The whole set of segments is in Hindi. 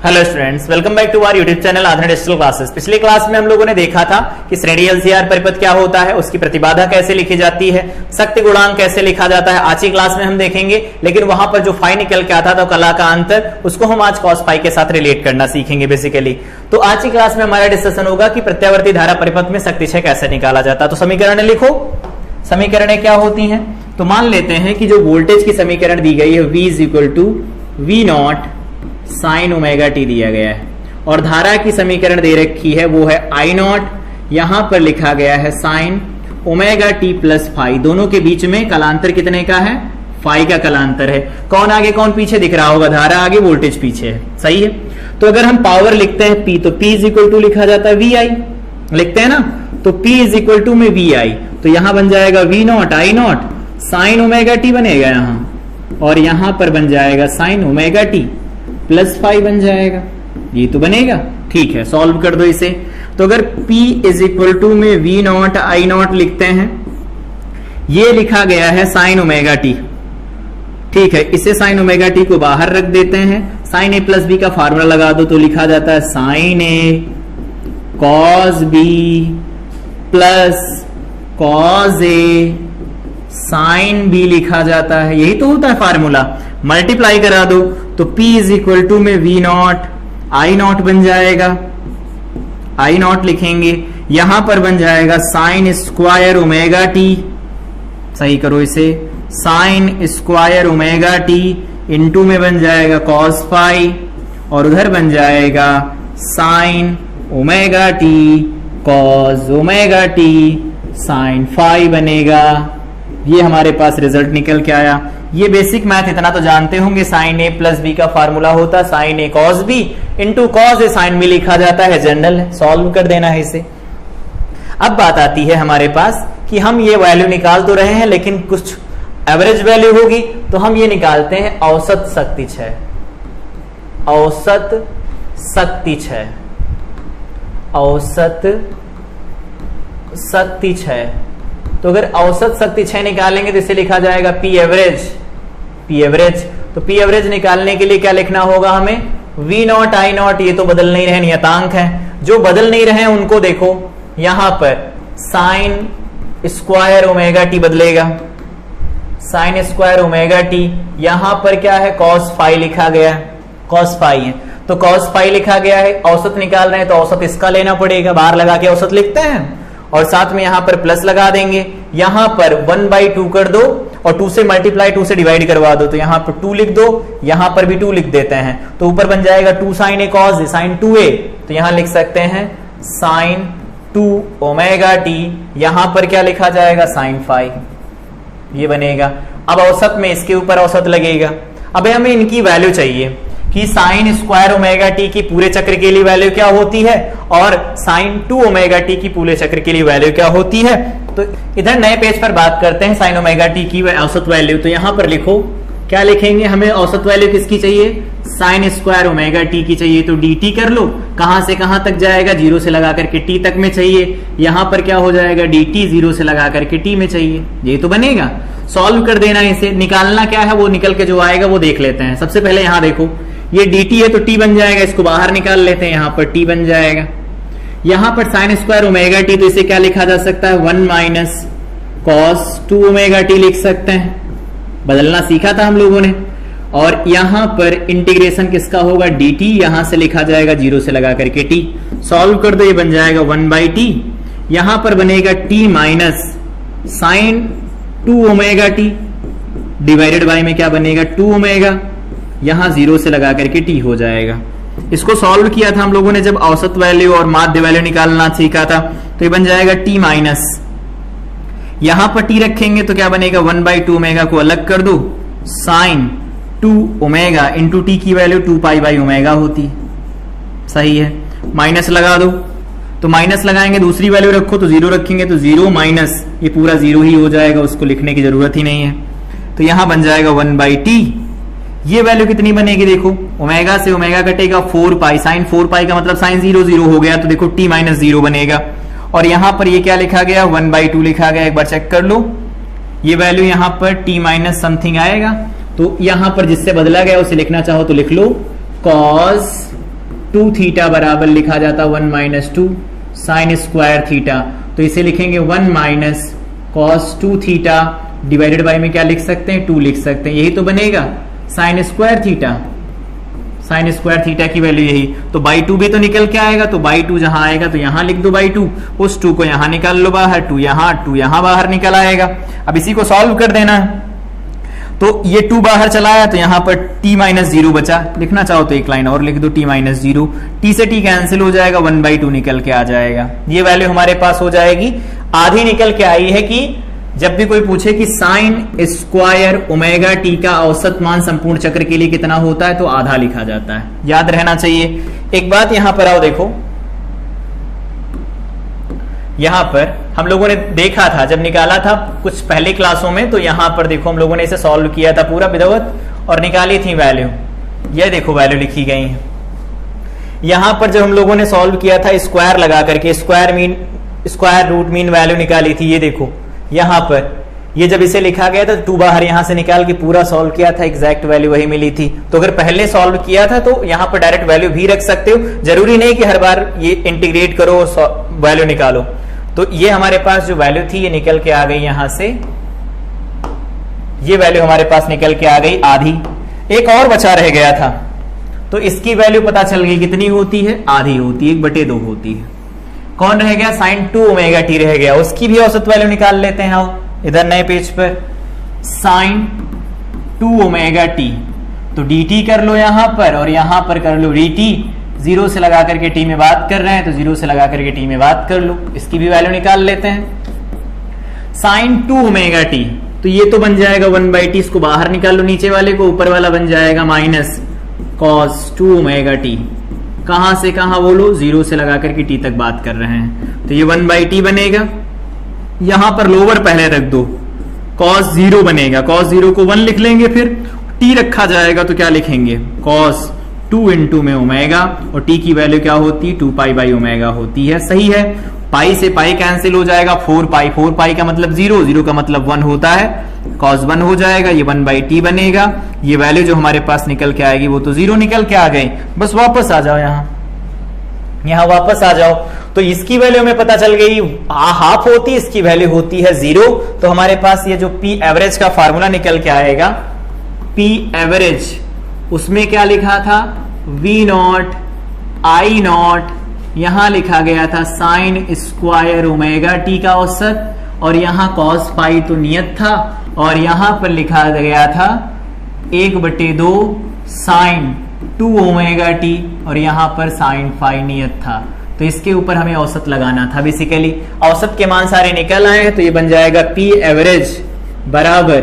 Hello students, welcome back to our YouTube channel Aadhaar digital classes. पिछली क्लास में हम लोगों ने देखा था कि श्रेणी एलसीआर परिपथ क्या होता है, उसकी प्रतिबाधा कैसे लिखी जाती है, शक्ति गुणांक कैसे लिखा जाता है। आज की क्लास में हम देखेंगे, लेकिन वहां पर जो फाई निकल के आता था कला का अंतर, उसको हम आज कॉस फाई के साथ रिलेट करना सीखेंगे बेसिकली। तो आज की क्लास में हमारा डिस्कशन होगा कि प्रत्यावर्ती धारा परिपथ में शक्ति क्षय कैसे निकाला जाता है। तो समीकरण लिखो, समीकरण क्या होती है। तो मान लेते हैं कि जो वोल्टेज की समीकरण दी गई है V equal to V naught sine omega t दिया गया है, और धारा की समीकरण दे रखी है वो है आई नॉट, यहां पर लिखा गया है sine omega t plus phi. दोनों के बीच में कलांतर कितने का है, फाई का कलांतर है। कौन आगे कौन पीछे दिख रहा होगा, धारा आगे वोल्टेज पीछे है, सही है। तो अगर हम पावर लिखते हैं P, तो P इज इक्वल टू लिखा जाता है VI, लिखते हैं ना, तो P इज इक्वल टू में VI, तो यहां बन जाएगा V naught I naught sine omega t बनेगा यहां, और यहां पर बन जाएगा sine omega t plus phi बन जाएगा, ये तो बनेगा। ठीक है, सॉल्व कर दो इसे। तो अगर P इज इक्वल टू में वी नॉट आई नॉट लिखते हैं, ये लिखा गया है साइन ओमेगा टी, ठीक है। इसे साइन ओमेगा टी को बाहर रख देते हैं, साइन ए प्लस बी का फार्मूला लगा दो तो लिखा जाता है sign A cos B plus cos A sine B लिखा जाता है, यही तो होता है फार्मूला। मल्टीप्लाई करा दो तो P इज इक्वल टू में वी नॉट आई नॉट बन जाएगा, आई नॉट लिखेंगे, यहां पर बन जाएगा साइन स्क्वायर ओमेगा टी, सही करो इसे, sine square omega t into में बन जाएगा कॉस फाई, और उधर बन जाएगा sine omega t cos omega t sine phi बनेगा। ये हमारे पास रिजल्ट निकल के आया। ये बेसिक मैथ इतना तो जानते होंगे, साइन ए प्लस बी का फार्मूला होता है sign A cos B into cos A sine B लिखा जाता है, जनरल है, सॉल्व कर देना है इसे। अब बात आती है हमारे पास कि हम ये वैल्यू निकाल तो रहे हैं, लेकिन कुछ एवरेज वैल्यू होगी, तो हम ये निकालते हैं औसत शक्ति क्षय, औसत शक्ति क्षय, औसत शक्ति क्षय। तो अगर औसत शक्ति क्षय निकालेंगे तो इसे लिखा जाएगा P एवरेज, P एवरेज। तो P एवरेज निकालने के लिए क्या लिखना होगा हमें, V नॉट आई नॉट, ये तो बदल नहीं रहे, नियतांक है। जो बदल नहीं रहे उनको देखो, यहां पर साइन स्क्वायर ओमेगा टी बदलेगा, साइन स्क्वायर ओमेगा टी, यहां पर क्या है कॉस फाई लिखा गया है, कॉस फाई है, तो कॉस फाई लिखा गया है। औसत निकाल रहे हैं तो औसत इसका लेना पड़ेगा, बाहर लगा के औसत लिखते हैं, और साथ में यहां पर प्लस लगा देंगे। यहां पर 1/2 कर दो, और 2 से मल्टीप्लाई 2 से डिवाइड करवा दो, तो यहां पर 2 लिख दो, यहां पर भी 2 लिख देते हैं, तो ऊपर बन जाएगा 2 sign A cos A sign 2a, तो यहां लिख सकते हैं साइन 2 ओमेगा टी, यहां पर क्या लिखा जाएगा साइन फाई, ये बनेगा। अब औसत में इसके ऊपर औसत लगेगा। अब हमें इनकी वैल्यू चाहिए कि साइन स्क्वायर ओमेगा टी की पूरे चक्र के लिए वैल्यू क्या होती है, और साइन 2 ओमेगा टी की पूरे चक्र के लिए वैल्यू क्या होती है। तो इधर नए पेज पर बात करते हैं साइन ओमेगा टी की औसत वैल्यू। तो यहां पर लिखो, क्या लिखेंगे, हमें औसत वैल्यू किसकी चाहिए, साइन स्क्वायर ओमेगा टी की चाहिए, तो dt कर लो, कहां से कहां तक जाएगा, 0 से लगा करके t तक में चाहिए। यहां पर क्या हो जाएगा, dt 0 से लगा करके t में चाहिए, ये तो बनेगा। सॉल्व कर देना इसे, निकालना क्या है वो निकल के जो आएगा वो देख लेते हैं। सबसे पहले यहां देखो, ये dt है तो t बन जाएगा, इसको बाहर निकाल लेते हैं, यहां पर t बन जाएगा। यहां पर साइन स्क्वायर ओमेगा टी, तो इसे क्या लिखा जा सकता है, 1 माइनस कॉस 2 ओमेगा टी लिख सकते हैं, बदलना सीखा था हम लोगों ने। और यहां पर इंटीग्रेशन किसका होगा, dt, यहां से लिखा जाएगा 0 से लगा करके t, सॉल्व कर दो, ये बन जाएगा 1/t, यहां पर बनेगा t minus sine 2 omega t divided by में क्या बनेगा 2 ओमेगा, यहां 0 से लगा करके t हो जाएगा। इसको सॉल्व किया था हम लोगों ने जब औसत वैल्यू और माध्य वैल्यू निकालना सीखा था, तो ये बन जाएगा t माइनस, यहां पर t रखेंगे तो क्या बनेगा 1/2 ओमेगा को अलग कर दो, साइन 2 ओमेगा इंटू टी की वैल्यू 2 पाई बाई ओमेगा होती, सही है। माइनस लगा दो, तो माइनस लगाएंगे, दूसरी वैल्यू रखो तो 0 रखेंगे तो 0 माइनस, ये पूरा 0 ही हो जाएगा, उसको लिखने की जरूरत ही नहीं है। तो यहां बन जाएगा 1/t, ये वैल्यू कितनी बनेगी, देखो ओमेगा से ओमेगा कटेगा 4 पाई, साइन 4 पाई का मतलब साइन 0 0 हो गया, तो देखो t माइनस 0 बनेगा। और यहां पर ये क्या लिखा गया, 1/2 लिखा गया, एक बार चेक कर लो, ये वैल्यू यहां पर t माइनस समथिंग आएगा, तो यहां पर जिससे बदला गया उसे लिखना चाहो तो लिख लो, cos 2 थीटा बराबर लिखा जाता 1 माइनस 2 साइन स्क्वायर थीटा। तो इसे लिखेंगे 1 minus cos 2 theta divided by में क्या लिख सकते हैं 2 लिख सकते हैं, यही तो बनेगा sine square theta. Sine square theta की वैल्यू यही, तो बाई 2 भी तो निकल के आएगा, तो बाई 2 जहां आएगा तो यहां लिख दो बाई 2, उस 2 को यहां निकाल लो बाहर, 2 यहां बाहर निकल आएगा। अब इसी को सॉल्व कर देना है, तो ये 2 बाहर चला आया तो यहां पर t माइनस 0 बचा, लिखना चाहो तो एक लाइन और लिख दो t माइनस 0, t से t कैंसिल हो जाएगा 1/2 निकल के आ जाएगा। ये वैल्यू हमारे पास हो जाएगी, आधी निकल के आई है कि जब भी कोई पूछे कि साइन स्क्वायर ओमेगा टी का औसत मान संपूर्ण चक्र के लिए कितना होता है तो आधा लिखा जाता है, याद रहना चाहिए। एक बात यहां पर आओ देखो, यहां पर हम लोगों ने देखा था जब निकाला था कुछ पहले क्लासों में, तो यहां पर देखो हम लोगों ने इसे सॉल्व किया था पूरा विदवत और निकाली थी वैल्यू, ये देखो वैल्यू लिखी गई है। यहां पर जब हम लोगों ने सॉल्व किया था स्क्वायर लगा करके स्क्वायर रूट मीन वैल्यू निकाली थी, ये देखो यहां पर ये जब इसे लिखा गया था 2 बाहर यहां से निकाल के पूरा सॉल्व किया था, एग्जैक्ट वैल्यू वही मिली थी। तो अगर पहले सॉल्व किया था तो यहां पर डायरेक्ट वैल्यू भी रख सकते हो, जरूरी नहीं कि हर बार ये इंटीग्रेट करो वैल्यू निकालो। तो ये हमारे पास जो वैल्यू थी ये निकल के आ गई, यहां से ये वैल्यू हमारे पास निकल के आ गई आधी। एक और बचा रह गया था, तो इसकी वैल्यू पता चल गई कितनी होती है, आधी होती है, 1/2 होती है। कौन रह गया, साइन 2 ओमेगा टी रह गया, उसकी भी औसत वैल्यू निकाल लेते हैं आओ इधर नए पेज पर। साइन 2 ओमेगा टी, तो dt कर लो यहां पर और यहां पर कर लो dt, 0 से लगा करके t में बात कर रहे हैं तो 0 से लगा करके t में बात कर लो, इसकी भी वैल्यू निकाल लेते हैं। साइन 2 ओमेगा टी, तो ये तो बन जाएगा 1/t, इसको बाहर निकाल लो नीचे वाले को, ऊपर वाला बन जाएगा माइनस कॉस 2 ओमेगा टी। कहां से कहां बोलो, 0 से लगा करके t तक बात कर रहे हैं, तो ये 1/t बनेगा। यहां पर लोअर पहले रख दो, cos 0 बनेगा, cos 0 को 1 लिख लेंगे, फिर t रखा जाएगा तो क्या लिखेंगे cos 2 इंटू में ओमेगा, और t की वैल्यू क्या होती है 2 पाई बाई ओमेगा होती है। सही है, पाई से पाई कैंसिल हो जाएगा, 4 पाई का मतलब 0 का मतलब 1 होता है, cos 1 हो जाएगा, ये 1/t बनेगा। ये वैल्यू जो हमारे पास निकल के आएगी वो तो 0 निकल के आ गई। बस वापस आ जाओ, यहां वापस आ जाओ, तो इसकी वैल्यू में पता चल गई हाफ होती है, इसकी वैल्यू होती है 0। तो हमारे पास ये जो पी एवरेज का फार्मूला निकल के आएगा, पी एवरेज उसमें क्या लिखा था V0 I0, यहां लिखा गया था साइन स्क्वायर ओमेगा टी का औसत, और यहां कॉस पाई तो नियत था, और यहां पर लिखा गया था 1/2 साइन 2 ओमेगा टी, और यहां पर साइन फाई नियत था। तो इसके ऊपर हमें औसत लगाना था। बेसिकली औसत के मान सारे निकल आए हैं, तो ये बन जाएगा पी एवरेज बराबर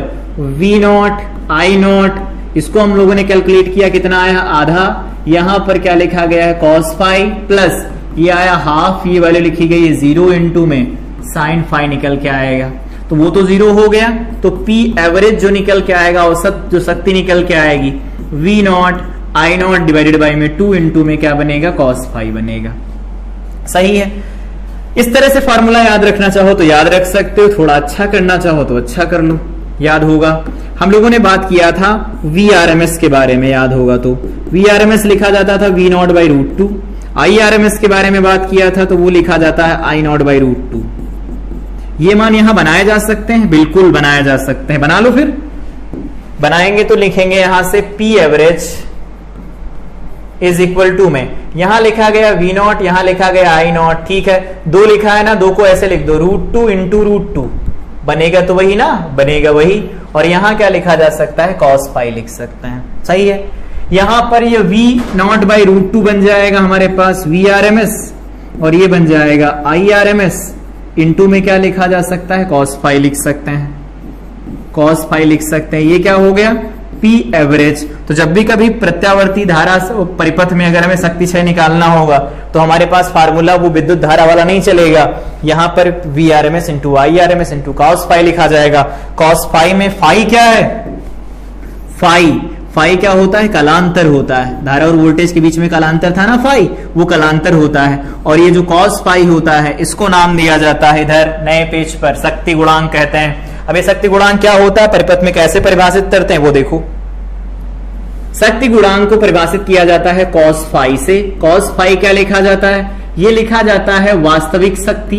V0 I0। इसको हम लोगों ने कैलकुलेट किया, कितना आया आधा, यहां पर क्या लिखा गया है cos फाई, प्लस ये आया हाफ, ये वाले लिखी गई है 0 इंटू में साइन फाई निकल के आएगा, तो वो तो 0 हो गया। तो पी एवरेज जो निकल के आएगा, औसत जो शक्ति निकल के आएगी V0 I0 डिवाइडेड बाई में 2 इंटू में क्या बनेगा cos फाई बनेगा। सही है, इस तरह से फॉर्मूला याद रखना चाहो तो याद रख सकते हो, थोड़ा अच्छा करना चाहो तो अच्छा कर लो, याद होगा। हम लोगों ने बात किया था VRMS के बारे में, याद होगा तो VRMS लिखा जाता था V0/√2। IRMS के बारे में बात किया था तो वो लिखा जाता है I0/√2। ये मान यहां बनाए जा सकते हैं, बिल्कुल बनाए जा सकते हैं, बना लो। फिर बनाएंगे तो लिखेंगे यहां से P average is equal to में, यहां लिखा गया V0, यहां लिखा गया I0, ठीक है, 2 लिखा है ना, 2 को ऐसे लिख दो √2 इंटू √2, बनेगा तो वही ना, बनेगा वही। और यहां क्या लिखा जा सकता है cos पाई लिख सकते हैं। सही है, यहां पर ये V0/√2 बन जाएगा हमारे पास VRMS, और ये बन जाएगा IRMS। इंटू में क्या लिखा जा सकता है cos पाई लिख सकते हैं, cos पाई लिख सकते हैं। ये क्या हो गया P एवरेज। तो जब भी कभी प्रत्यावर्ती धारा परिपथ में अगर हमें शक्ति क्षय निकालना होगा तो हमारे पास फार्मूला वो विद्युत धारा वाला नहीं चलेगा, यहां पर VRMS into IRMS into cos phi लिखा जाएगा। cos फाई में फाई क्या है, फाई क्या होता है, कलांतर होता है, धारा और वोल्टेज के बीच में कलांतर था ना फाई, वो कलांतर होता है। और ये जो cos फाई होता है इसको नाम दिया जाता है इधर नए पेज पर शक्ति गुणांक कहते हैं। अब ये शक्ति गुणांक क्या होता है, परिपथ में कैसे परिभाषित करते हैं वो देखो। शक्ति गुणांक को परिभाषित किया जाता है cos फाई से। cos फाई क्या लिखा जाता है? ये लिखा जाता है वास्तविक शक्ति,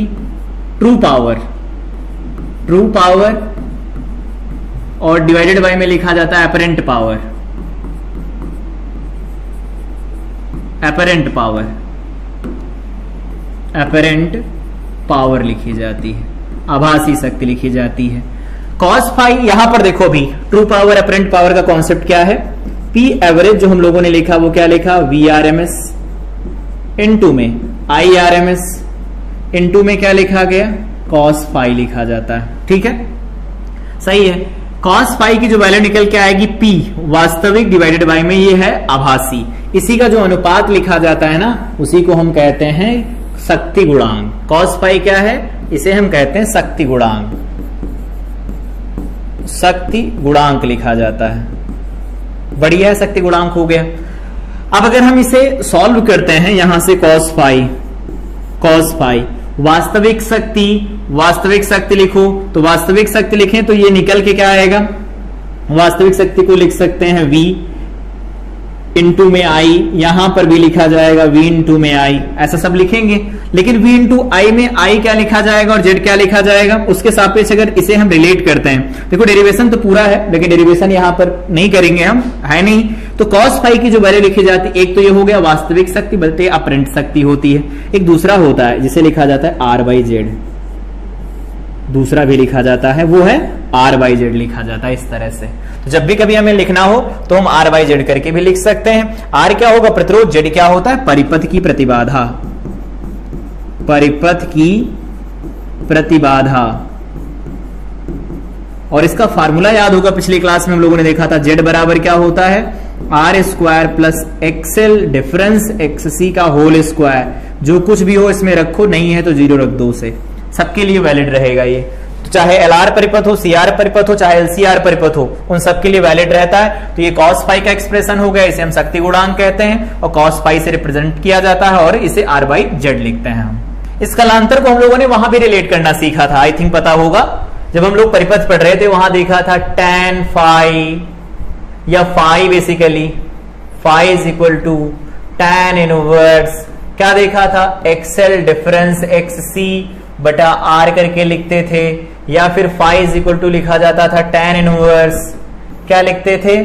ट्रू पावर, और डिवाइडेड बाय में लिखा जाता है अपरेंट पावर लिखी जाती है, आभासी शक्ति लिखी जाती है। cos फाई यहां पर देखो भी ट्रू पावर अपरेंट पावर का कॉन्सेप्ट क्या है? पी एवरेज जो हम लोगों ने लिखा वो क्या लिखा? VRMS इनटू में IRMS इनटू में क्या लिखा गया? cos फाई लिखा जाता है। ठीक है, सही है। cos फाई की जो वैल्यू निकल के आएगी P वास्तविक डिवाइडेड बाय में ये है आभासी, इसी का जो अनुपात लिखा जाता है ना उसी को हम कहते हैं शक्ति गुणांक। cos फाई क्या है? इसे हम कहते हैं शक्ति गुणांक लिखा जाता है। बढ़िया है, शक्ति गुणांक हो गया। अब अगर हम इसे सॉल्व करते हैं यहां से cos फाई वास्तविक शक्ति लिखो, तो वास्तविक शक्ति लिखें तो ये निकल के क्या आएगा? वास्तविक शक्ति को लिख सकते हैं V इंटू में I, यहां पर भी लिखा जाएगा V इंटू में I, ऐसा सब लिखेंगे। लेकिन V इंटू I में I क्या लिखा जाएगा और Z क्या लिखा जाएगा? उसके सापेक्ष अगर इसे हम रिलेट करते हैं, देखो डेरिवेशन तो पूरा है लेकिन डेरिवेशन यहां पर नहीं करेंगे हम, है नहीं। तो cos फाई की जो वैल्यू लिखी जाती है, एक तो ये हो गया वास्तविक शक्ति बल्कि अपरेंट शक्ति होती है, एक दूसरा होता है जिसे लिखा जाता है R/Z, दूसरा भी लिखा जाता है वो है R/Z लिखा जाता है इस तरह से। तो जब भी कभी हमें लिखना हो तो हम R/Z करके भी लिख सकते हैं। R क्या होगा? प्रतिरोध, Z क्या होता है? परिपथ की प्रतिबाधा। और इसका फार्मूला याद होगा, पिछली क्लास में हम लोगों ने देखा था, Z बराबर क्या होता है? R² plus XL difference XC का होल स्क्वायर। जो कुछ भी हो इसमें रखो, नहीं है तो 0 रख दो, उसे सबके लिए वैलिड रहेगा ये। तो चाहे LR परिपथ हो, CR परिपथ हो, चाहे LCR परिपथ हो, उन सबके लिए वैलिड रहता है। तो ये cos फाई का एक्सप्रेशन हो गया, इसे हम शक्ति गुणांक कहते हैं और cos फाई से रिप्रेजेंट किया जाता है और इसे R/Z लिखते हैं हम। इस कलांतर को हम लोगों ने वहां भी रिलेट करना सीखा था, आई थिंक पता होगा। जब हम लोग परिपथ पढ़ रहे थे वहां देखा था tan फाई या phi, basically phi is equal to tan inverse, क्या देखा था? XL डिफरेंस XC बटा R करके लिखते थे, या फिर फाई इज इक्वल टू लिखा जाता था tan इनवर्स, क्या लिखते थे?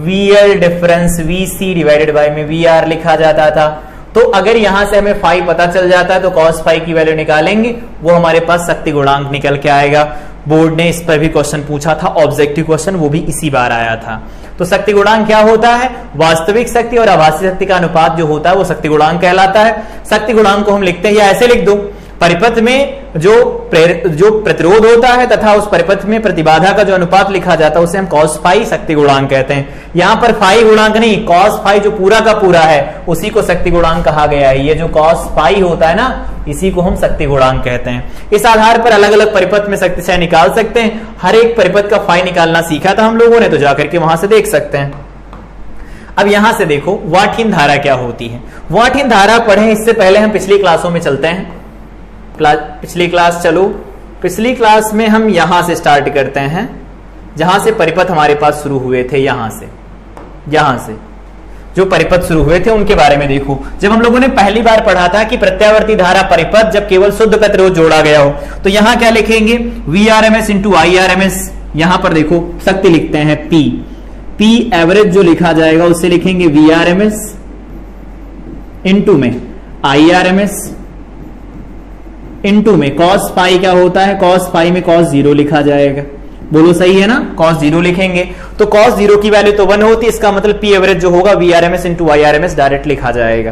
VL difference VC divided by में VR लिखा जाता था। तो अगर यहां से हमें फाई पता चल जाता है तो cos फाई की वैल्यू निकालेंगे, वो हमारे पास शक्ति गुणांक निकल के आएगा। बोर्ड ने इस पर भी क्वेश्चन पूछा था, ऑब्जेक्टिव क्वेश्चन, वो भी इसी बार आया था। तो शक्ति गुणांक क्या होता है? वास्तविक शक्ति और आभासी शक्ति का अनुपात जो होता है वो शक्ति गुणांक कहलाता है। शक्ति गुणांक को हम लिखते हैं या ऐसे लिख दो, परिपथ में जो प्रतिरोध होता है तथा उस परिपथ में प्रतिबाधा का जो अनुपात लिखा जाता है उसे हम cos फाई शक्ति गुणांक कहते हैं। यहां पर फाई गुणांक नहीं, cos फाई जो पूरा का पूरा है उसी को शक्ति गुणांक कहा गया है। ये जो cos फाई होता है ना, इसी को हम शक्ति गुणांक कहते हैं। इस आधार पर अलग अलग परिपथ में शक्ति क्षय निकाल सकते हैं। हर एक परिपथ का फाई निकालना सीखा था हम लोगों ने, तो जाकर के वहां से देख सकते हैं। अब यहां से देखो वाटहीन धारा क्या होती है। वाटहीन धारा पढ़े इससे पहले हम पिछली क्लासों में चलते हैं। पिछली क्लास में हम यहां से स्टार्ट करते हैं जहां से परिपथ हमारे पास शुरू हुए थे। यहां से जो परिपथ शुरू हुए थे उनके बारे में देखो। जब हम लोगों ने पहली बार पढ़ा था कि प्रत्यावर्ती धारा परिपथ जब केवल शुद्ध प्रतिरोध जोड़ा गया हो, तो यहां क्या लिखेंगे? VRMS into IRMS। यहां पर देखो शक्ति लिखते हैं P एवरेज जो लिखा जाएगा उसे लिखेंगे VRMS इंटू में IRMS इनटू में cos फाई क्या होता है? cos फाई में cos 0 लिखा जाएगा। बोलो सही है ना? cos 0 लिखेंगे तो cos 0 की वैल्यू तो 1 होती है, इसका मतलब P एवरेज जो होगा VRMS इंटू IRMS डायरेक्ट लिखा जाएगा।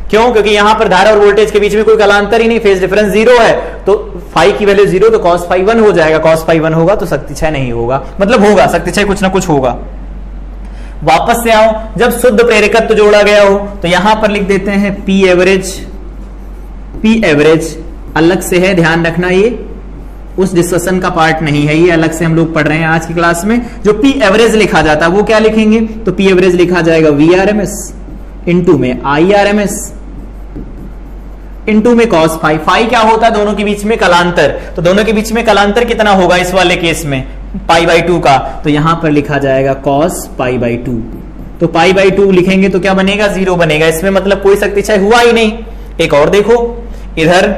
क्यों? क्योंकि यहां पर धारा और वोल्टेज के बीच में कोई कालांतर ही नहीं, फेज डिफरेंस 0 है, तो फाई की वैल्यू 0 तो cos फाई 1 हो जाएगा। cos फाई 1 होगा तो शक्ति क्षय नहीं होगा, मतलब होगा शक्ति क्षय, कुछ ना कुछ होगा। वापस से आओ, जब शुद्ध प्रेरकत्व जोड़ा गया हो तो यहां पर लिख देते हैं P एवरेज अलग से है, ध्यान रखना, ये उस डिस्कशन का पार्ट नहीं है, ये अलग से हम लोग पढ़ रहे हैं आज की क्लास में। जो P एवरेज लिखा जाता है वो क्या लिखेंगे? तो P एवरेज लिखा जाएगा VRMS इंटू में IRMS इंटू में cos फाई। फाई क्या होता है? दोनों के बीच में कलांतर, तो दोनों के बीच में कलांतर कितना होगा इस वाले केस में? पाई बाई 2 का, तो यहां पर लिखा जाएगा cos पाई बाई 2। तो पाई बाई 2 लिखेंगे तो क्या बनेगा, 0 बनेगा। इसमें मतलब कोई शक्ति क्षय हुआ ही नहीं। एक और देखो, इधर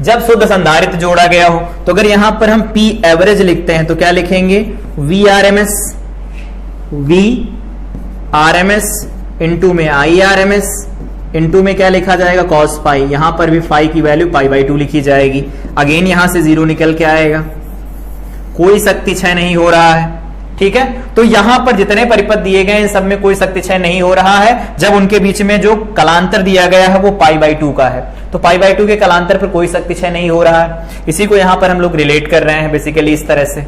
जब शुद्ध संधारित्र जोड़ा गया हो तो अगर यहां पर हम पी एवरेज लिखते हैं तो क्या लिखेंगे, V R M S into में I R M S into में क्या लिखा जाएगा, कॉस पाई। यहां पर भी फाई की वैल्यू पाई बाई 2 लिखी जाएगी। अगेन यहां से 0 निकल के आएगा, कोई शक्ति क्षय नहीं हो रहा है। ठीक है, तो यहां पर जितने परिपथ दिए गए इन सब में कोई शक्ति क्षय नहीं हो रहा है, जब उनके बीच में जो कलांतर दिया गया है वो पाई बाई 2 का है। तो पाई बाई 2 के कलांतर पर कोई शक्ति क्षय नहीं हो रहा है। इसी को यहां पर हम लोग रिलेट कर रहे हैं बेसिकली इस तरह से।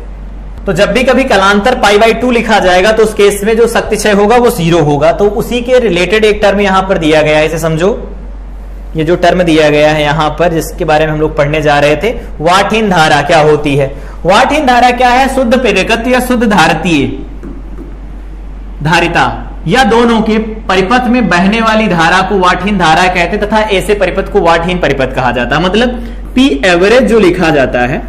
तो जब भी कभी कलांतर पाई बाई 2 लिखा जाएगा तो उस केस में जो शक्ति क्षय होगा वो 0 होगा। तो उसी के रिलेटेड एक टर्म यहां पर दिया गया है, इसे समझो। ये जो टर्म दिया गया है यहां पर, जिसके बारे में हम लोग पढ़ने जा रहे थे, वाटहीन धारा क्या होती है। वाटहीन धारा क्या है, शुद्ध प्रेरकत्व या शुद्ध धारितीय धारिता या दोनों के परिपथ में बहने वाली धारा को वाटहीन धारा कहते तथा ऐसे परिपथ को वाटहीन परिपथ कहा जाता है। मतलब पी एवरेज जो लिखा जाता है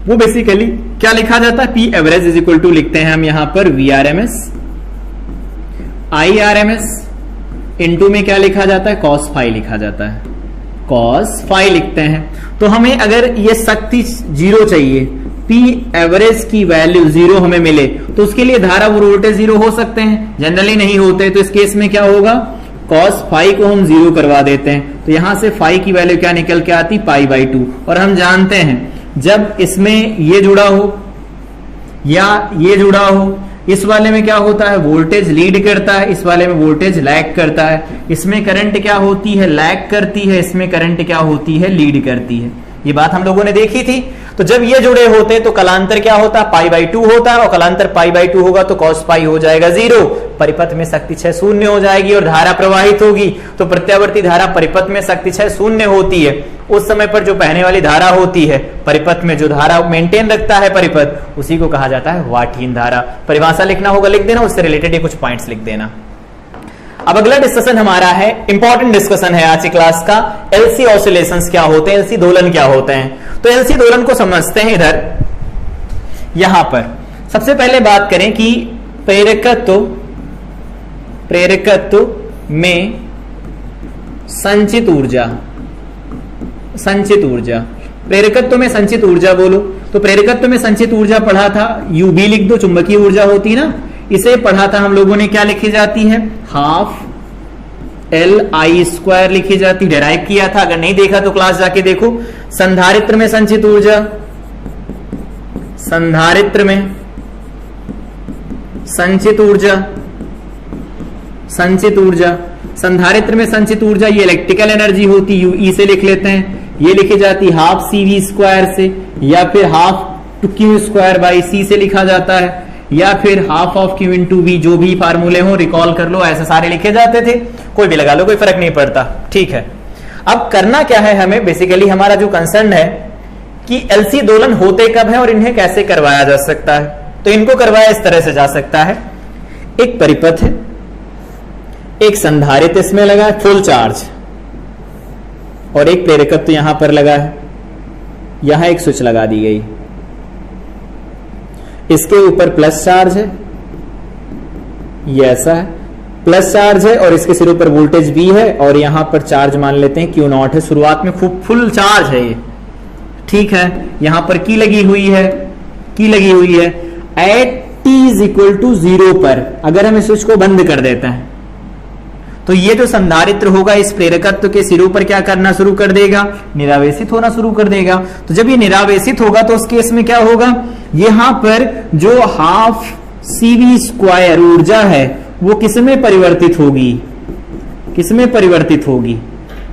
वो बेसिकली क्या लिखा जाता है, P average is equal to लिखते हैं हम यहां पर V R M S I R M S into में क्या लिखा जाता है, कॉस फाई लिखा जाता है, कॉस फाई लिखते हैं। तो हमें अगर ये शक्ति 0 चाहिए, पी एवरेज की वैल्यू 0 हमें मिले, तो उसके लिए धारा और वोल्टेज 0 हो सकते हैं, जनरली नहीं होते। तो इस केस में क्या होगा, कॉस फाई को हम 0 करवा देते हैं। तो यहां से फाई की वैल्यू क्या निकल के आती, पाई बाई 2। और हम जानते हैं जब इसमें ये जुड़ा हो या ये जुड़ा हो, इस वाले में क्या होता है, वोल्टेज लीड करता है, इस वाले में वोल्टेज लैग करता है। इसमें करंट क्या होती है, लैग करती है, इसमें करंट क्या होती है, लीड करती है। ये बात हम लोगों ने देखी थी। तो जब ये जुड़े होते तो कलांतर क्या होता, पाई बाई 2 होता है, और कलांतर पाई बाई 2 होगा तो कॉस पाई हो जाएगा 0। परिपथ में शक्ति क्षय 0 हो जाएगी और धारा प्रवाहित होगी। तो प्रत्यावर्ती धारा परिपथ में शक्ति क्षय 0 होती है। उस समय पर जो बहने वाली धारा होती है, परिपथ में जो धारा मेंटेन रखता है परिपथ, उसी को कहा जाता है वाटहीन धारा। परिभाषा लिखना होगा, लिख देना, उससे रिलेटेड कुछ पॉइंट्स लिख देना। अब अगला डिस्कशन हमारा है, इंपॉर्टेंट डिस्कशन है आज की क्लास का, एलसी ऑसिलेशंस क्या होते हैं, एलसी दोलन क्या होते हैं। तो एलसी दोलन को समझते हैं। इधर यहां पर सबसे पहले बात करें कि प्रेरकत्व में संचित ऊर्जा, प्रेरकत्व में संचित ऊर्जा बोलो। तो प्रेरकत्व में संचित ऊर्जा पढ़ा था, यूबी लिख दो, चुंबकीय ऊर्जा होती ना, इसे पढ़ा था हम लोगों ने, क्या लिखी जाती है, हाफ LI² लिखी जाती, डेराइव किया था। अगर नहीं देखा तो क्लास जाके देखो। संधारित्र में संचित ऊर्जा, संधारित्र में संचित ऊर्जा, संधारित्र में संचित ऊर्जा ये इलेक्ट्रिकल एनर्जी होती, यूई से लिख लेते हैं। ये लिखी जाती हाफ CV² से, या फिर हाफ Q² से लिखा जाता है, या फिर half of Q into V, जो भी फार्मूले हो रिकॉल कर लो, ऐसे सारे लिखे जाते थे, कोई भी लगा लो, कोई फर्क नहीं पड़ता। ठीक है, अब करना क्या है हमें, बेसिकली हमारा जो कंसर्न है कि एलसी दोलन होते कब है और इन्हें कैसे करवाया जा सकता है। तो इनको करवाया इस तरह से जा सकता है, एक परिपथ है, एक संधारित्र इसमें लगा है फुल चार्ज, और एक प्रेरकत्व यहां पर लगा है, यहां एक स्विच लगा दी गई, इसके ऊपर प्लस चार्ज है, ये ऐसा है, प्लस चार्ज है, और इसके सिरों पर वोल्टेज V है, और यहां पर चार्ज मान लेते हैं Q0 है। शुरुआत में खूब फुल चार्ज है ये, ठीक है। यहां पर की लगी हुई है, at t is equal to 0 पर अगर हम इस स्विच को बंद कर देते हैं तो ये जो संधारित्र होगा इस प्रेरकत्व के सिरों पर क्या करना शुरू कर देगा, निरावेशित होना शुरू कर देगा। तो जब ये निरावेशित होगा तो उस केस में क्या होगा, यहां पर जो हाफ CV² ऊर्जा है वो किसमें परिवर्तित होगी,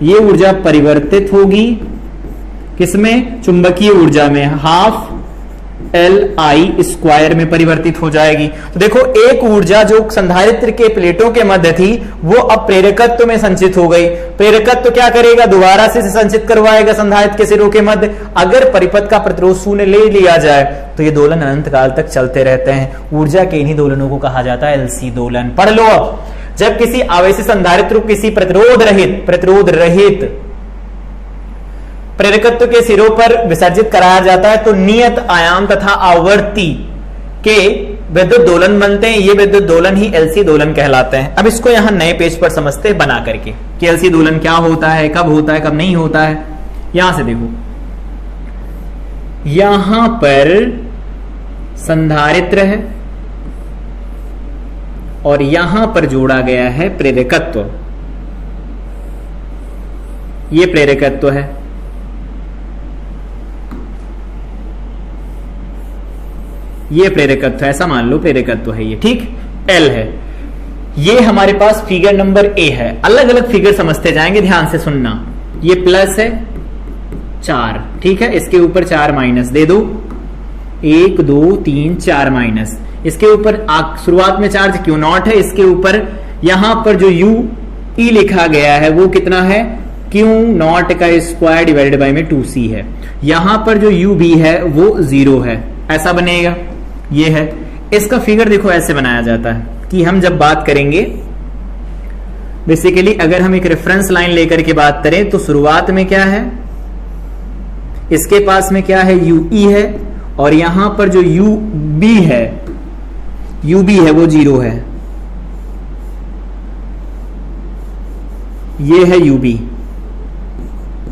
ये ऊर्जा परिवर्तित होगी किसमें, चुंबकीय ऊर्जा में, हाफ LI² में परिवर्तित हो जाएगी। तो देखो एक ऊर्जा जो संधारित्र के प्लेटों के मध्य थी वो अब प्रेरकत्व में संचित हो गई। प्रेरकत्व क्या करेगा, दोबारा से संचित करवाएगा संधारित्र के सिरों के मध्य। अगर परिपथ का प्रतिरोध 0 ले लिया जाए तो ये दोलन अनंत काल तक चलते रहते हैं। ऊर्जा के इन्हीं दोलनों को कहा जाता है एलसी दोलन। पढ़ लो, अब जब किसी आवेशी संधारित्र को किसी प्रतिरोध रहित प्रेरकत्व के सिरों पर विसर्जित कराया जाता है तो नियत आयाम तथा आवर्ती के विद्युत दोलन बनते हैं, ये विद्युत दोलन ही एलसी दोलन कहलाते हैं। अब इसको यहां नए पेज पर समझते हैं बना करके कि एलसी दोलन क्या होता है, कब नहीं होता है। यहां से देखो, यहां पर संधारित्र है और यहां पर जोड़ा गया है प्रेरकत्व, ये प्रेरकत्व है। ये प्रेरकत्व है, ऐसा मान लो प्रेरकत्व है ये, ठीक। एल है, ये हमारे पास फिगर नंबर ए है। अलग अलग फिगर समझते जाएंगे, ध्यान से सुनना। ये प्लस है 4, ठीक है, इसके ऊपर 4 माइनस दे दो, 1 2 3 4 माइनस, इसके ऊपर शुरुआत में चार्ज क्यू नॉट है, इसके ऊपर यहां पर जो यू ई लिखा गया है वो कितना है, क्यू नॉट का स्क्वायर डिवाइडेड बाय में 2c है। यहां पर जो यू बी है वो 0 है, ऐसा बनेगा। ये है, इसका फिगर देखो ऐसे बनाया जाता है कि हम जब बात करेंगे बेसिकली, अगर हम एक रेफरेंस लाइन लेकर के बात करें तो शुरुआत में क्या है, इसके पास में क्या है, यू ई है, और यहां पर जो यू बी है वो 0 है, ये है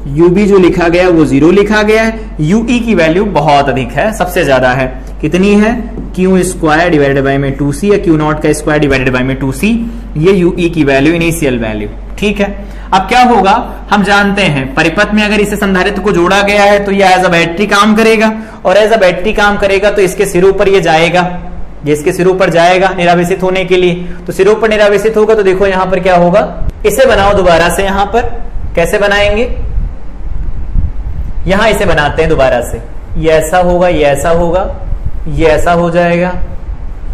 यूबी जो लिखा गया वो 0 लिखा गया है। यूई की वैल्यू बहुत अधिक है, सबसे ज्यादा है, कितनी है, क्यू स्क्वायर डिवाइडेड बाय में 2c या क्यू नॉट का स्क्वायर डिवाइडेड बाय में 2c, ये यूई की वैल्यू, इनिशियल वैल्यू, ठीक है। अब क्या होगा, हम जानते हैं परिपथ में अगर इसे संधारित्र को जोड़ा गया है तो ये एज अ बैटरी काम करेगा, और एज अ बैटरी काम करेगा तो इसके सिरों पर ये जाएगा, जिसके सिरों पर जाएगा निरावेशित होने के लिए, तो सिरों पर निरावेशित होगा तो देखो यहां पर क्या होगा, इसे बनाओ दोबारा से। यहां पर कैसे बनाएंगे, यहां इसे बनाते हैं दोबारा से, ये ऐसा होगा, ये ऐसा होगा, ये ऐसा हो जाएगा,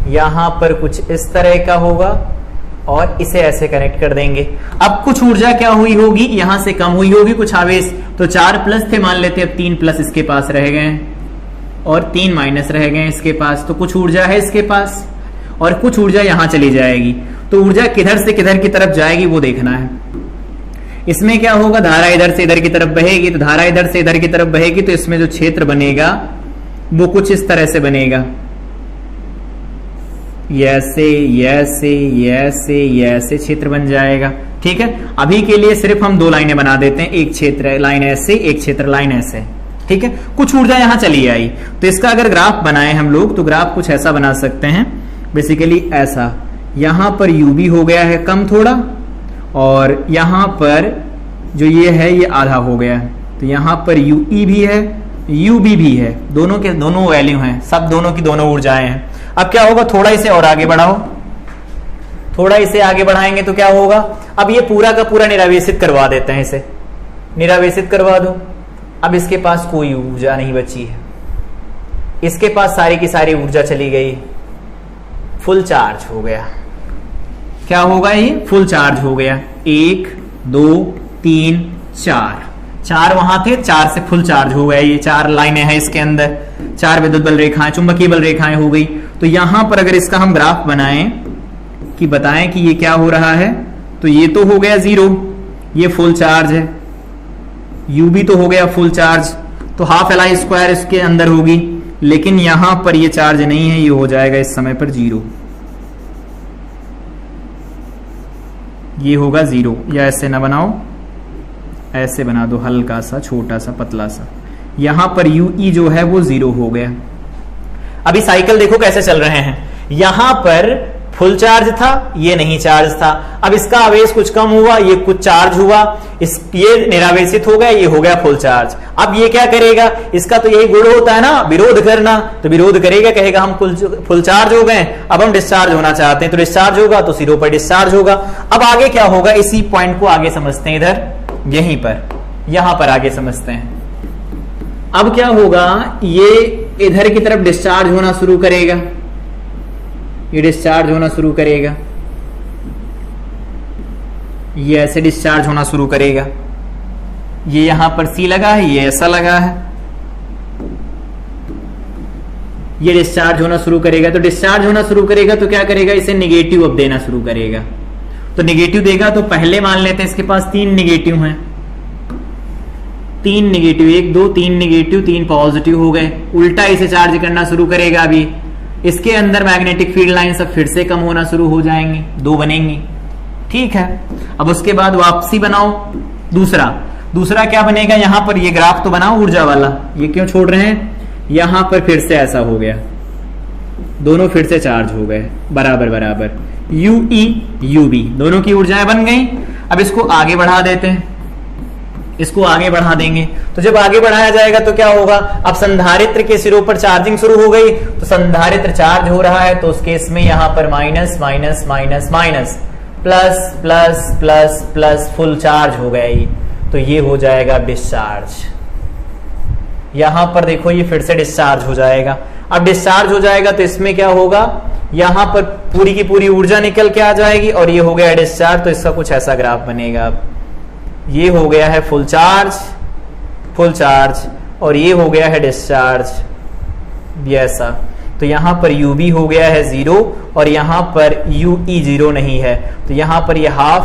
यहां पर कुछ इस तरह का होगा और इसे ऐसे कनेक्ट कर देंगे। अब कुछ ऊर्जा क्या हुई होगी, यहां से कम हुई होगी कुछ आवेश, तो 4 प्लस थे मान लेते, अब 3 प्लस इसके पास रह गए और 3 माइनस रह गए इसके पास, तो कुछ ऊर्जा है इसके पास और कुछ ऊर्जा यहां चली जाएगी। तो ऊर्जा किधर से किधर की तरफ जाएगी वो देखना है। इसमें क्या होगा, धारा इधर से इधर की तरफ बहेगी, तो धारा इधर से इधर की तरफ बहेगी तो इसमें जो क्षेत्र बनेगा वो कुछ इस तरह से बनेगा, ऐसे ऐसे ऐसे ऐसे क्षेत्र बन जाएगा, ठीक है। अभी के लिए सिर्फ हम 2 लाइनें बना देते हैं, एक क्षेत्र लाइन ऐसे, एक क्षेत्र लाइन ऐसे, ठीक है। कुछ ऊर्जा यहां चली आई, तो इसका अगर ग्राफ बनाए हम लोग तो ग्राफ कुछ ऐसा बना सकते हैं, बेसिकली ऐसा। यहां पर यूबी हो गया है कम थोड़ा, और यहां पर जो ये है ये आधा हो गया है, तो यहां पर यूई भी है, यूबी भी है, दोनों के दोनों वैल्यू हैं, सब दोनों की दोनों ऊर्जाएं हैं। अब क्या होगा, थोड़ा इसे और आगे बढ़ाओ, थोड़ा इसे आगे बढ़ाएंगे तो क्या होगा, अब ये पूरा का पूरा निरावेशित करवा देते हैं, इसे निरावेशित करवा दो। अब इसके पास कोई ऊर्जा नहीं बची है, इसके पास सारी की सारी ऊर्जा चली गई, फुल चार्ज हो गया। क्या होगा, ये फुल चार्ज हो गया, 1 2 3 4 वहां थे, 4 से फुल चार्ज हो गया। ये 4 लाइनें हैं इसके अंदर, 4 विद्युत बल रेखाएं, चुंबकीय बल रेखाएं हो गई। तो यहां पर अगर इसका हम ग्राफ बनाएं कि बताएं कि ये क्या हो रहा है, तो ये तो हो गया 0, ये फुल चार्ज है, यूबी तो हो गया फुल चार्ज, तो हाफ एल आई स्क्वायर इसके अंदर होगी, लेकिन यहां पर ये चार्ज नहीं है, ये हो जाएगा इस समय पर 0, ये होगा 0। या ऐसे ना बनाओ, ऐसे बना दो, हल्का सा छोटा सा पतला सा, यहां पर यूई जो है वो 0 हो गया। अभी साइकिल देखो कैसे चल रहे हैं, यहां पर फुल चार्ज था, ये नहीं चार्ज था, अब इसका आवेश कुछ कम हुआ, ये कुछ चार्ज हुआ, ये निरावेशित हो गया, ये हो गया फुल चार्ज। अब ये क्या करेगा, इसका तो यही गुण होता है ना, विरोध करना, तो विरोध करेगा, कहेगा हम फुल चार्ज हो गए, अब हम डिस्चार्ज होना चाहते हैं, तो डिस्चार्ज होगा तो सिरों पर डिस्चार्ज होगा। अब आगे क्या होगा, इसी पॉइंट को आगे समझते हैं, इधर यहीं पर, यहां पर आगे समझते हैं। अब क्या होगा, ये इधर की तरफ डिस्चार्ज होना शुरू करेगा, ये डिस्चार्ज होना शुरू करेगा, ये ऐसे डिस्चार्ज होना शुरू करेगा, ये यहां पर सी लगा है, ये ऐसा लगा है, ये डिस्चार्ज होना शुरू करेगा। तो डिस्चार्ज होना शुरू करेगा तो क्या करेगा, इसे निगेटिव अब देना शुरू करेगा, तो निगेटिव देगा, तो पहले मान लेते हैं इसके पास 3 निगेटिव हैं, 3 निगेटिव, 1 2 3 निगेटिव, 3 पॉजिटिव हो गए, उल्टा इसे चार्ज करना शुरू करेगा। अभी इसके अंदर मैग्नेटिक फील्ड लाइन सब फिर से कम होना शुरू हो जाएंगी, 2 बनेंगी। ठीक है, अब उसके बाद वापसी बनाओ दूसरा क्या बनेगा, यहां पर ये ग्राफ तो बनाओ ऊर्जा वाला, ये क्यों छोड़ रहे हैं, यहां पर फिर से ऐसा हो गया, दोनों फिर से चार्ज हो गए बराबर बराबर, UE UB दोनों की ऊर्जाएं बन गई। अब इसको आगे बढ़ा देते हैं, इसको आगे बढ़ा देंगे, तो जब आगे बढ़ाया जाएगा तो क्या होगा, अब संधारित्र के सिरों पर चार्जिंग शुरू हो गई, तो संधारित्र चार्ज हो रहा है, तो उस केस में यहां पर minus minus minus minus plus plus plus plus full charge हो गया ये, तो ये हो जाएगा डिस्चार्ज। यहां पर देखो ये फिर से डिस्चार्ज हो जाएगा। अब डिस्चार्ज हो जाएगा तो इसमें क्या होगा, यहां पर पूरी की पूरी ऊर्जा निकल के आ जाएगी और ये हो गया डिस्चार्ज, तो इसका कुछ ऐसा ग्राफ बनेगा। अब ये हो गया है फुल चार्ज और ये हो गया है डिस्चार्ज, ये ऐसा। तो यहां पर UB हो गया है 0 और यहां पर UE 0 नहीं है, तो यहां पर ये हाफ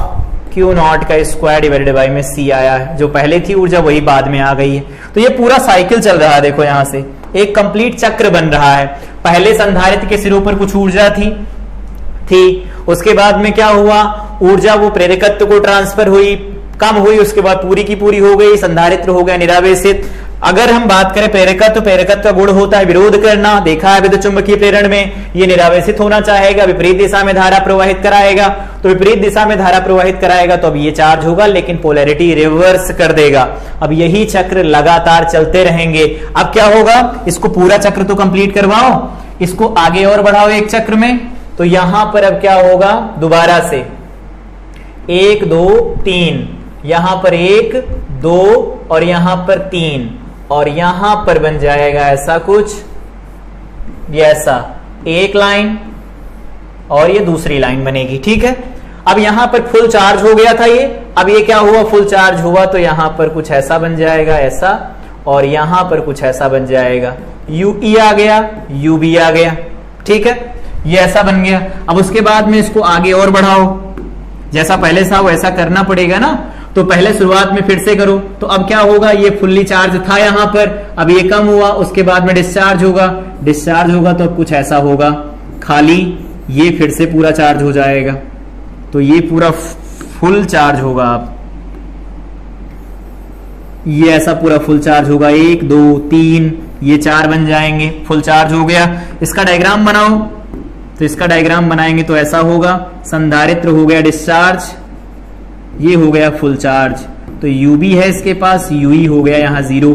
Q0 का स्क्वायर डिवाइडेड बाई में C आया है, जो पहले थी ऊर्जा वही बाद में आ गई है। तो ये पूरा साइकिल चल रहा है, देखो यहां से एक कंप्लीट चक्र बन रहा है। पहले संधारित्र के सिरों पर कुछ ऊर्जा थी, उसके बाद में क्या हुआ, ऊर्जा वो प्रेरकत्व को ट्रांसफर हुई, कम हुई, उसके बाद पूरी की पूरी हो गई, संधारित्र हो गया निरावेशित। अगर हम बात करें प्रेरकत्व, प्रेरकत्व का गुण होता है विरोध करना, देखा है विद्युत चुंबकीय प्रेरण में, ये निरावेशित होना चाहेगा, विपरीत दिशा में धारा प्रवाहित कराएगा, तो विपरीत दिशा में धारा प्रवाहित कराएगा तो अब ये चार्ज होगा, लेकिन पोलैरिटी रिवर्स कर देगा। अब यही चक्र लगातार चलते रहेंगे। अब क्या होगा, इसको पूरा चक्र तो कंप्लीट करवाओ, इसको आगे और बढ़ाओ एक चक्र में, तो यहां पर अब क्या होगा, दोबारा से 1 2 3, यहां पर 1 2 और यहां पर 3 और यहां पर बन जाएगा ऐसा कुछ, ये ऐसा एक लाइन और ये दूसरी लाइन बनेगी। ठीक है, अब यहां पर फुल चार्ज हो गया था ये, अब ये क्या हुआ, फुल चार्ज हुआ तो यहां पर कुछ ऐसा बन जाएगा, ऐसा, और यहां पर कुछ ऐसा बन जाएगा, UE आ गया, UB आ गया। ठीक है, ये ऐसा बन गया। अब उसके बाद में इसको आगे और बढ़ाओ, जैसा पहले था वैसा करना पड़ेगा ना, तो पहले शुरुआत में फिर से करो, तो अब क्या होगा, ये फुल्ली चार्ज था यहां पर, अब ये कम हुआ, उसके बाद में डिस्चार्ज होगा तो अब कुछ ऐसा होगा, खाली ये फिर से पूरा चार्ज हो जाएगा, तो ये पूरा फुल चार्ज होगा। अब ये ऐसा पूरा फुल चार्ज होगा, 1 2 3, ये 4 बन जाएंगे, फुल चार्ज हो गया। इसका डायग्राम बनाओ, तो इसका डायग्राम बनाएंगे तो ऐसा होगा, संधारित्र हो गया डिस्चार्ज, ये हो गया फुल चार्ज, तो UB है इसके पास, UE हो गया यहां 0।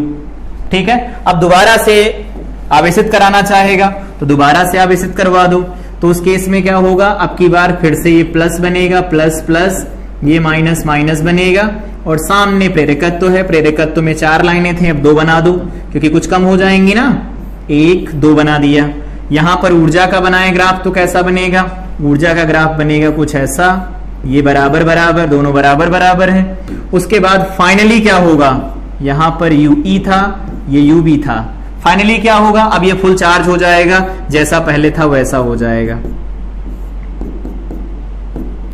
ठीक है, अब दोबारा से आवेशित कराना चाहेगा तो दोबारा से आवेशित करवा दो, तो उस केस में क्या होगा, अब की बार फिर से ये प्लस बनेगा, प्लस प्लस, ये माइनस माइनस बनेगा, और सामने प्रेरकत्व है, प्रेरकत्व में 4 लाइनें थी, अब 2 बना दो क्योंकि कुछ कम हो जाएंगी ना, 1 2 बना दिया। यहां पर ऊर्जा का बनाए ग्राफ तो कैसा बनेगा, ऊर्जा का ग्राफ बनेगा कुछ ऐसा, ये बराबर बराबर, दोनों बराबर बराबर है। उसके बाद फाइनली क्या होगा, यहां पर UE था, ये UB था, फाइनली क्या होगा, अब ये फुल चार्ज हो जाएगा, जैसा पहले था वैसा हो जाएगा,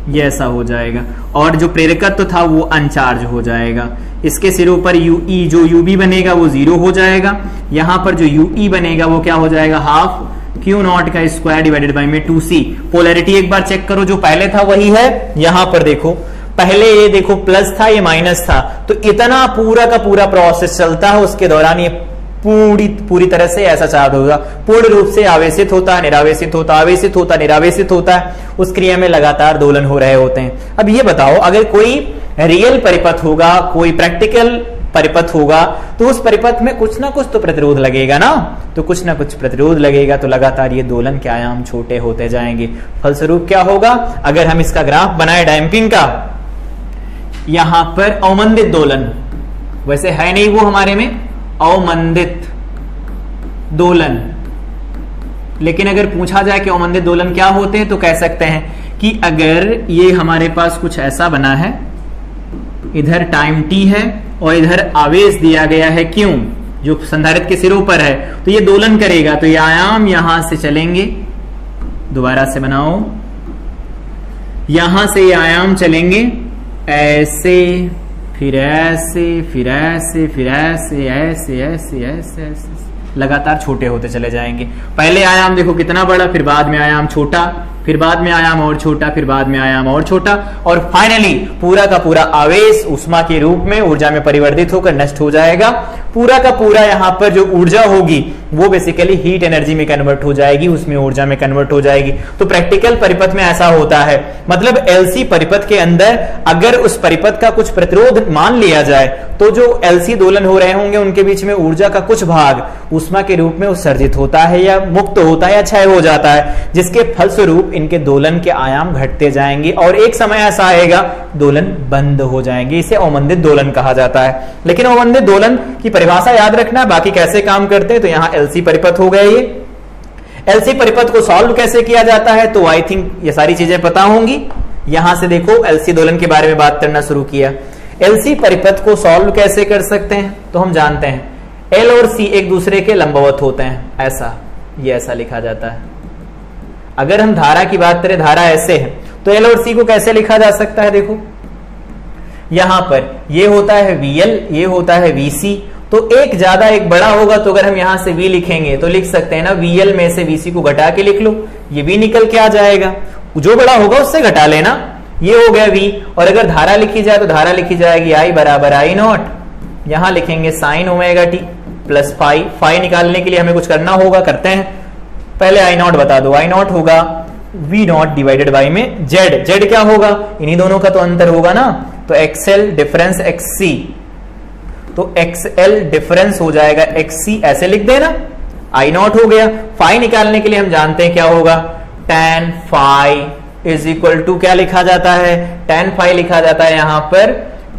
ये ऐसा हो जाएगा, और जो प्रेरकत्व था वो अनचार्ज हो जाएगा। इसके सिरों पर UE जो UB बनेगा वो 0 हो जाएगा, यहां पर जो UE बनेगा वो क्या हो जाएगा, हाफ Q0 का स्क्वायर डिवाइडेड बाई में 2C। पोलैरिटी एक बार चेक करो, जो पहले था वही है, यहां पर देखो पहले ये देखो प्लस था, ये माइनस था, तो इतना पूरा का पूरा प्रोसेस चलता है, उसके दौरान ये पूरी तरह से ऐसा चार्ज होगा, पूर्ण रूप से आवेशित होता है, निरावेशित होता, आवेशित होता, निरावेशित होता है, उस क्रिया में लगातार दोलन हो रहे होते हैं। अब ये बताओ, अगर कोई रियल परिपथ होगा, कोई प्रैक्टिकल परिपथ होगा, तो उस परिपथ में कुछ ना कुछ तो प्रतिरोध लगेगा ना, तो कुछ ना कुछ प्रतिरोध लगेगा, तो लगातार ये दोलन के आयाम छोटे होते जाएंगे। फलस्वरूप क्या होगा, अगर हम इसका ग्राफ बनाए डैम्पिंग का, यहां पर अवमंदित दोलन, वैसे है नहीं वो हमारे में अवमंदित दोलन, लेकिन अगर पूछा जाए कि अवमंदित दोलन क्या होते हैं तो कह सकते हैं कि अगर ये हमारे पास कुछ ऐसा बना है, इधर टाइम t है और इधर आवेश दिया गया है Q जो संधारित्र के सिरों पर है, तो ये दोलन करेगा, तो ये आयाम यहां से चलेंगे, दोबारा से बनाओ, यहां से ये आयाम चलेंगे ऐसे, फिर ऐसे, फिर ऐसे, फिर ऐसे, ऐसे ऐसे ऐसे ऐसे, लगातार छोटे होते चले जाएंगे। पहले आयाम देखो कितना बड़ा, फिर बाद में आयाम छोटा, फिर बाद में आयाम और छोटा, फिर बाद में आयाम और छोटा, और फाइनली पूरा का पूरा आवेश उष्मा के रूप में ऊर्जा में परिवर्तित होकर नष्ट हो जाएगा। पूरा का पूरा यहाँ पर जो ऊर्जा होगी वो बेसिकली हीट एनर्जी में कन्वर्ट हो जाएगी, उसमें ऊर्जा में कन्वर्ट हो जाएगी। तो प्रैक्टिकल परिपथ में ऐसा होता है, मतलब एलसी परिपथ के अंदर अगर उस परिपथ का कुछ प्रतिरोध मान लिया जाए तो जो एलसी दोलन हो रहे होंगे उनके बीच में ऊर्जा का कुछ भाग उष्मा के रूप में उत्सर्जित होता है या मुक्त होता है या क्षय हो जाता है, जिसके फलस्वरूप इनके दोलन के आयाम घटते जाएंगे और एक समय ऐसा आएगा दोलन बंद हो जाएंगे। इसे अवमंदित दोलन कहा जाता है। लेकिन अवमंदित दोलन की परिभाषा याद रखना, बाकी कैसे काम करते हैं। तो यहाँ एलसी परिपथ हो गए। ये एलसी परिपथ को सॉल्व कैसे किया जाता है, तो आई थिंक ये सारी चीजें पता होंगी। यहां से देखो एलसी दोलन के बारे में बात करना शुरू किया। एलसी परिपथ को सॉल्व कैसे कर सकते हैं, तो हम जानते हैं एल और सी एक दूसरे के लंबवत होते हैं, ऐसा ये ऐसा लिखा जाता है। अगर हम धारा की बात करें, धारा ऐसे है, तो एल और सी को कैसे लिखा जा सकता है। देखो यहां पर ये होता है VL, ये होता है VC, तो एक ज्यादा एक बड़ा होगा, तो अगर हम यहां से V लिखेंगे तो लिख सकते हैं ना VL में से VC को घटा के लिख लो, ये V निकल के आ जाएगा, जो बड़ा होगा उससे घटा लेना, ये हो गया V। और अगर धारा लिखी जाए तो धारा लिखी जाएगी I बराबर I0, यहां लिखेंगे sine omega t plus phi. Phi निकालने के लिए हमें कुछ करना होगा, करते हैं। पहले I0 बता दो, I0 होगा V0 डिवाइडेड बाई में Z। Z क्या होगा, इन्हीं दोनों का तो अंतर होगा ना, तो XL डिफरेंस XC, तो XL डिफरेंस हो जाएगा XC, ऐसे लिख देना। I0 हो गया। फाई निकालने के लिए हम जानते हैं क्या होगा, tan phi is equal to क्या लिखा जाता है, tan फाई लिखा जाता है यहां पर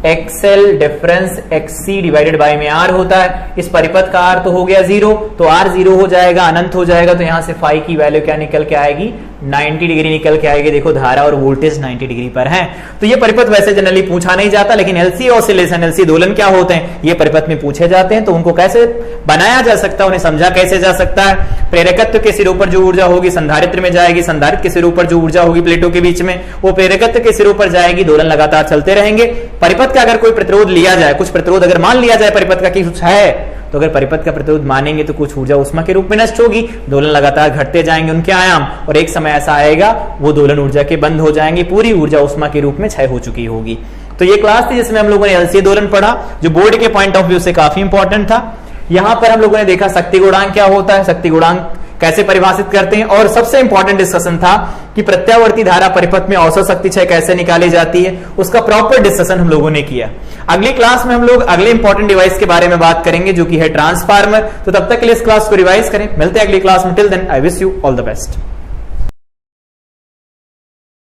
XL difference XC divided by में R होता है। इस परिपथ का R तो हो गया 0, तो R 0 हो जाएगा, अनंत हो जाएगा, तो यहां से फाई की वैल्यू क्या निकल के आएगी, 90 डिग्री निकल के आएगी। देखो धारा और वोल्टेज 90 डिग्री पर है। तो ये परिपथ वैसे जनरली पूछा नहीं जाता, लेकिन एलसी ऑसिलेशन, एलसी दोलन क्या होते हैं, ये परिपथ में पूछे जाते हैं। तो उनको कैसे बनाया जा सकता है, उन्हें समझा कैसे जा सकता है। प्रेरकत्व के सिरों पर जो ऊर्जा होगी संधारित्र में जाएगी, संधारित्र के सिरों पर जो ऊर्जा होगी प्लेटों के बीच में वो प्रेरकत्व के सिरों पर जाएगी, दोलन लगातार चलते रहेंगे। परिपथ का अगर कोई प्रतिरोध लिया जाए, कुछ प्रतिरोध अगर मान लिया जाए परिपथ का कि कुछ है, तो अगर परिपथ का प्रतिरोध मानेंगे तो कुछ ऊर्जा उष्मा के रूप में नष्ट होगी, दोलन लगातार घटते जाएंगे उनके आयाम, और एक समय ऐसा आएगा वो दोलन ऊर्जा के बंद हो जाएंगे, पूरी ऊर्जा उष्मा के रूप में क्षय हो चुकी होगी। तो ये क्लास थी जिसमें हम लोगों ने एलसी दोलन पढ़ा, जो बोर्ड के पॉइंट ऑफ व्यू से काफी इंपॉर्टेंट था। यहां पर हम लोगों ने देखा शक्ति गुणांक क्या होता है, शक्ति गुणांक कैसे परिभाषित करते हैं, और सबसे इंपॉर्टेंट डिस्कशन था कि प्रत्यावर्ती धारा परिपथ में औसत शक्ति क्षय कैसे निकाली जाती है, उसका प्रॉपर डिस्कशन हम लोगों ने किया। अगली क्लास में हम लोग अगले इंपॉर्टेंट डिवाइस के बारे में बात करेंगे जो कि है ट्रांसफार्मर। तो तब तक के लिए इस क्लास को रिवाइज करें। मिलते हैं अगली क्लास में। Till then I wish you all the best.